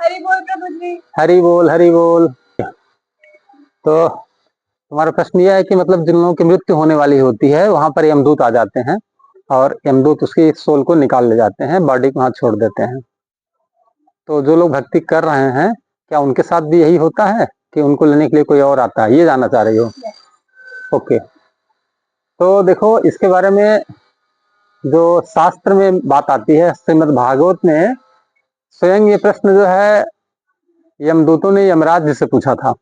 हरी बोल प्रभु जी। हरी बोल हरी बोल। तो तुम्हारा प्रश्न यह है कि मतलब जिन लोगों की मृत्यु होने वाली होती है वहां पर यमदूत आ जाते हैं और यमदूत उसकी सोल को निकाल ले जाते हैं, बॉडी को वहां छोड़ देते हैं। तो जो लोग भक्ति कर रहे हैं क्या उनके साथ भी यही होता है कि उनको लेने के लिए कोई और आता है, ये जानना चाह रही हो? ओके, तो देखो इसके बारे में जो शास्त्र में बात आती है, श्रीमद् भागवत में स्वयं ये प्रश्न जो है यमदूतों ने यमराज जी से पूछा था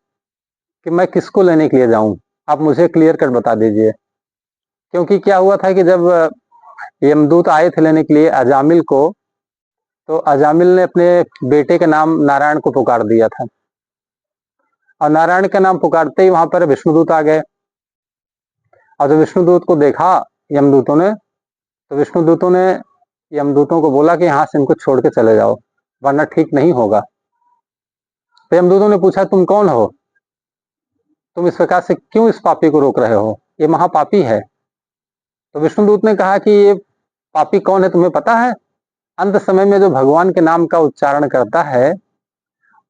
कि मैं किसको लेने के लिए जाऊं, आप मुझे क्लियर कर बता दीजिए। क्योंकि क्या हुआ था कि जब यमदूत आए थे लेने के लिए अजामिल को, तो अजामिल ने अपने बेटे के नाम नारायण को पुकार दिया था और नारायण का नाम पुकारते ही वहां पर विष्णुदूत आ गए। और जब विष्णुदूत को देखा यमदूतों ने, तो विष्णुदूतों ने यमदूतों को बोला कि यहाँ से इनको छोड़ के चले जाओ वरना ठीक नहीं होगा। तो यमदूतों ने पूछा तुम कौन हो, तुम इस प्रकार से क्यों इस पापी को रोक रहे हो, ये महापापी है। तो विष्णुदूत ने कहा कि ये पापी कौन है तुम्हें पता है? अंत समय में जो भगवान के नाम का उच्चारण करता है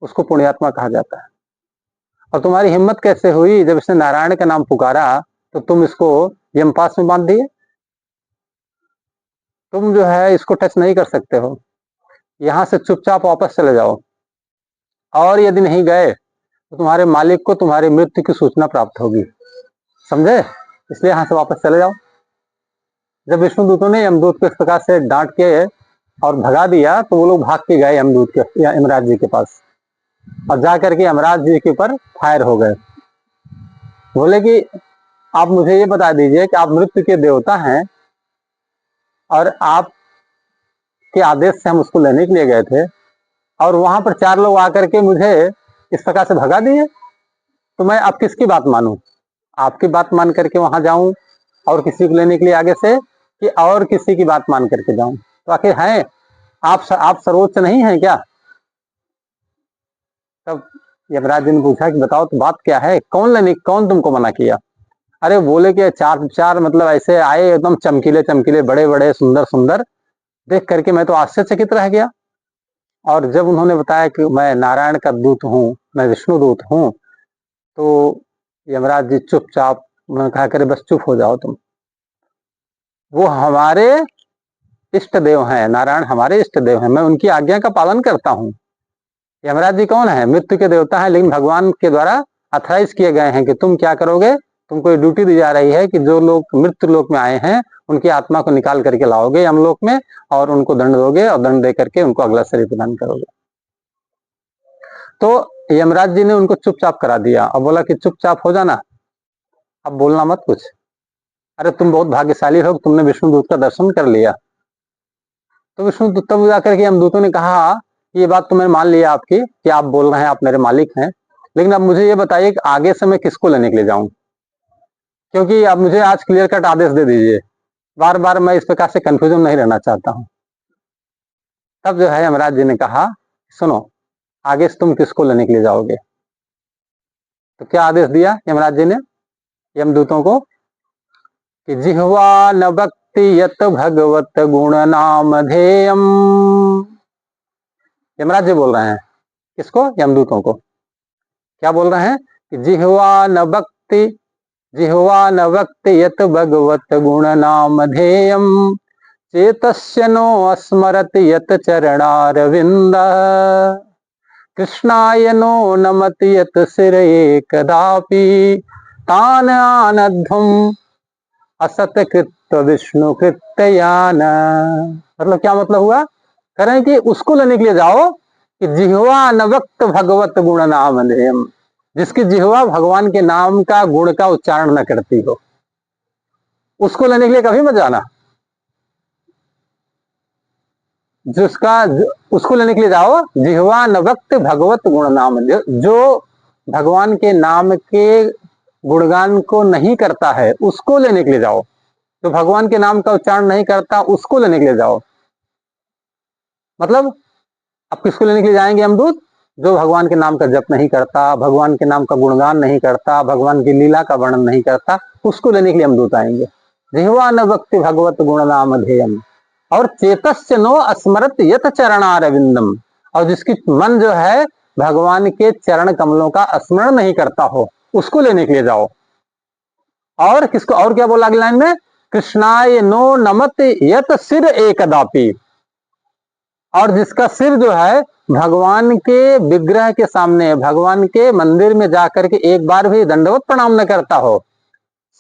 उसको पुण्यात्मा कहा जाता है। और तुम्हारी हिम्मत कैसे हुई, जब इसने नारायण का नाम पुकारा तो तुम इसको यमपास में बांध दिए। तुम जो है इसको टच नहीं कर सकते हो, यहां से चुपचाप वापस चले जाओ, और यदि नहीं गए तो तुम्हारे मालिक को तुम्हारी मृत्यु की सूचना प्राप्त होगी, समझे? इसलिए यहां से वापस चले जाओ। जब विष्णुदूतों ने यमदूत को इस प्रकार से डांट के और भगा दिया तो वो लोग भाग के गए यमदूत के यमराज जी के पास और जाकर के यमराज जी के ऊपर फायर हो गए। बोले कि आप मुझे ये बता दीजिए कि आप मृत्यु के देवता हैं और आपके आदेश से हम उसको लेने के लिए गए थे और वहां पर 4 लोग आकर के मुझे इस प्रकार से भगा दिए, तो मैं अब किसकी बात मानूं? आपकी बात मान करके वहां जाऊं और किसी को लेने के लिए आगे से, कि और किसी की बात मान करके जाऊं? तो आखिर हैं आप सर्वोच्च नहीं है क्या? तब यमराज जी ने पूछा कि बताओ तो बात क्या है, कौन तुमको मना किया? अरे बोले कि 4 मतलब ऐसे आए एकदम चमकीले चमकीले बड़े बड़े सुंदर सुंदर, देख करके मैं तो आश्चर्यचकित रह गया। और जब उन्होंने बताया कि मैं नारायण का दूत हूँ, मैं विष्णु दूत हूँ, तो यमराज जी चुपचाप, उन्होंने कहा करे बस चुप हो जाओ तुम, वो हमारे इष्ट देव हैं, नारायण हमारे इष्ट देव हैं, मैं उनकी आज्ञा का पालन करता हूँ। यमराज जी कौन है? मृत्यु के देवता हैं, लेकिन भगवान के द्वारा अथराइज किए गए हैं कि तुम क्या करोगे, तुमको ये ड्यूटी दी जा रही है कि जो लोग मृत्यु लोक में आए हैं उनकी आत्मा को निकाल करके लाओगे यमलोक में और उनको दंड दोगे और दंड दे करके उनको अगला शरीर प्रदान करोगे। तो यमराज जी ने उनको चुपचाप करा दिया और बोला कि चुपचाप हो जाना, अब बोलना मत कुछ। अरे तुम बहुत भाग्यशाली हो, तुमने विष्णुदूत का दर्शन कर लिया। तो विष्णुदूत तब जाकर के यमदूतों ने कहा ये बात तो मैं मान लिया आपकी कि आप बोल रहे हैं, आप मेरे मालिक हैं, लेकिन अब मुझे ये बताइए कि आगे से मैं किसको लेने के लिए जाऊं, क्योंकि अब मुझे आज क्लियर कट आदेश दे दीजिए, बार बार मैं इस प्रकार से कंफ्यूजन नहीं रहना चाहता हूं। तब जो है यमराज जी ने कहा सुनो, आगे से तुम किसको लेने के लिए जाओगे? तो क्या आदेश दिया यमराज जी ने यमदूतों को कि जिह्वा न भक्ति यत भगवत गुण नाम धेयम। यमराज जी बोल रहे हैं किसको? यमदूतों को। क्या बोल रहे हैं कि जिह्वा न भक्ति यत भगवत गुण नाम धेयम चेतस्य नो अस्मरति यत चरणारविंद कृष्णाय नो नमति यत सिरये कदापि तान आनध्वम असत कृत विष्णु कृत्यान। मतलब क्या मतलब हुआ? करें कि उसको लेने के लिए जाओ कि जिह्वा न वक्त भगवत गुण नाम धेयम, जिसकी जिह्वा भगवान के नाम का गुण का उच्चारण न करती हो, उसको लेने के लिए कभी मत जाना। उसको लेने के लिए जाओ जिह्वा न वक्त भगवत गुण नाम, जो भगवान के नाम के गुणगान को नहीं करता है उसको लेने के लिए जाओ, जो भगवान के नाम का उच्चारण नहीं करता उसको लेने के लिए जाओ। मतलब अब किसको लेने के लिए जाएंगे यमदूत? जो भगवान के नाम का जप नहीं करता, भगवान के नाम का गुणगान नहीं करता, भगवान की लीला का वर्णन नहीं करता, उसको लेने के लिए यमदूत आएंगे। जिह्वा न भक्ति भगवत गुण नाम धेयम और चेतस्य नो अस्मरत यत चरणारविंदम, और जिसकी मन जो है भगवान के चरण कमलों का स्मरण नहीं करता हो, उसको लेने के लिए जाओ। और किसको, और क्या बोला अगली लाइन में, कृष्णाय नो नमत यत सिर एकदापि, और जिसका सिर जो है भगवान के विग्रह के सामने, भगवान के मंदिर में जाकर के एक बार भी दंडवत प्रणाम न करता हो।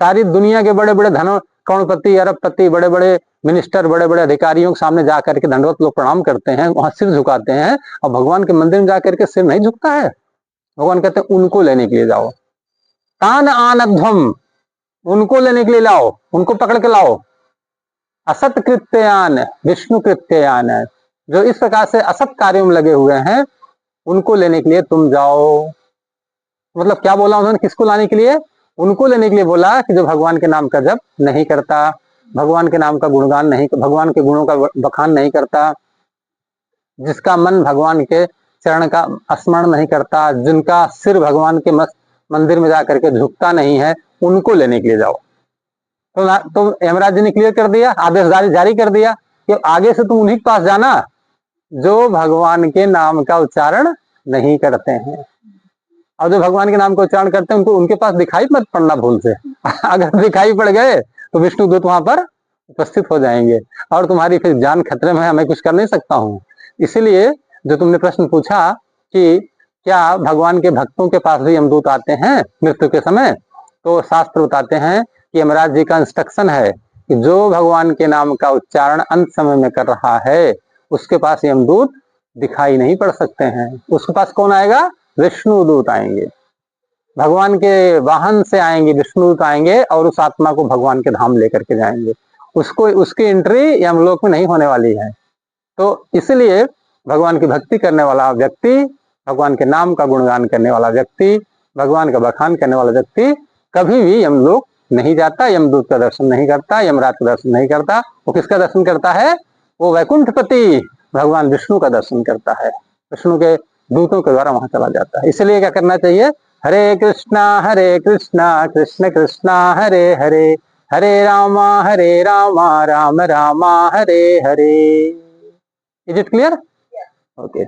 सारी दुनिया के बड़े बड़े धन करोड़पति, अरबपति, बड़े बड़े मिनिस्टर, बड़े बड़े अधिकारियों के सामने जाकर के दंडवत लोग प्रणाम करते हैं, वहां सिर झुकाते हैं, और भगवान के मंदिर में जाकर के सिर नहीं झुकता है। भगवान कहते हैं उनको लेने के लिए जाओ। तान आनध्वम, उनको लेने के लिए लाओ, उनको पकड़ के लाओ। असत कृत्यान विष्णु कृत्यान, जो इस प्रकार से असत कार्यों में लगे हुए हैं, उनको लेने के लिए तुम जाओ। मतलब क्या बोला उन्होंने, किसको लाने के लिए, उनको लेने के लिए बोला कि जो भगवान के नाम का जप नहीं करता, भगवान के नाम का गुणगान नहीं, भगवान के गुणों का बखान नहीं करता, जिसका मन भगवान के चरण का स्मरण नहीं करता, जिनका सिर भगवान के मंदिर में जाकर के झुकता नहीं है, उनको लेने के लिए जाओ। तो यमराज जी ने क्लियर कर दिया, आदेश जारी कर दिया कि आगे से तुम उन्हीं के पास जाना जो भगवान के नाम का उच्चारण नहीं करते हैं। और जो भगवान के नाम का उच्चारण करते हैं उनको, उनके पास दिखाई मत पड़ना भूल से। अगर दिखाई पड़ गए तो विष्णु दूत वहां पर उपस्थित हो जाएंगे और तुम्हारी फिर जान खतरे में है, मैं कुछ कर नहीं सकता हूँ। इसलिए जो तुमने प्रश्न पूछा कि क्या भगवान के भक्तों के पास भी यमदूत आते हैं मृत्यु के समय, तो शास्त्र बताते हैं कि यमराज जी का इंस्ट्रक्शन है कि जो भगवान के नाम का उच्चारण अंत समय में कर रहा है उसके पास यमदूत दिखाई नहीं पड़ सकते हैं। उसके पास कौन आएगा, विष्णु दूत आएंगे, भगवान के वाहन से आएंगे, विष्णु दूत आएंगे और उस आत्मा को भगवान के धाम लेकर के जाएंगे। उसको, उसकी एंट्री यमलोक में नहीं होने वाली है। तो इसलिए भगवान की भक्ति करने वाला व्यक्ति, भगवान के नाम का गुणगान करने वाला व्यक्ति, भगवान का बखान करने वाला व्यक्ति कभी भी यमलोक नहीं जाता, यमदूत का दर्शन नहीं करता, यमराज का दर्शन नहीं करता। वो किसका दर्शन करता है, वो वैकुंठपति भगवान विष्णु का दर्शन करता है, विष्णु के दूतों के द्वारा वहां चला जाता है। इसलिए क्या करना चाहिए, Hare Krishna Krishna Krishna Hare Hare, Hare Rama Ram Rama Hare Hare. Is it clear? Okay.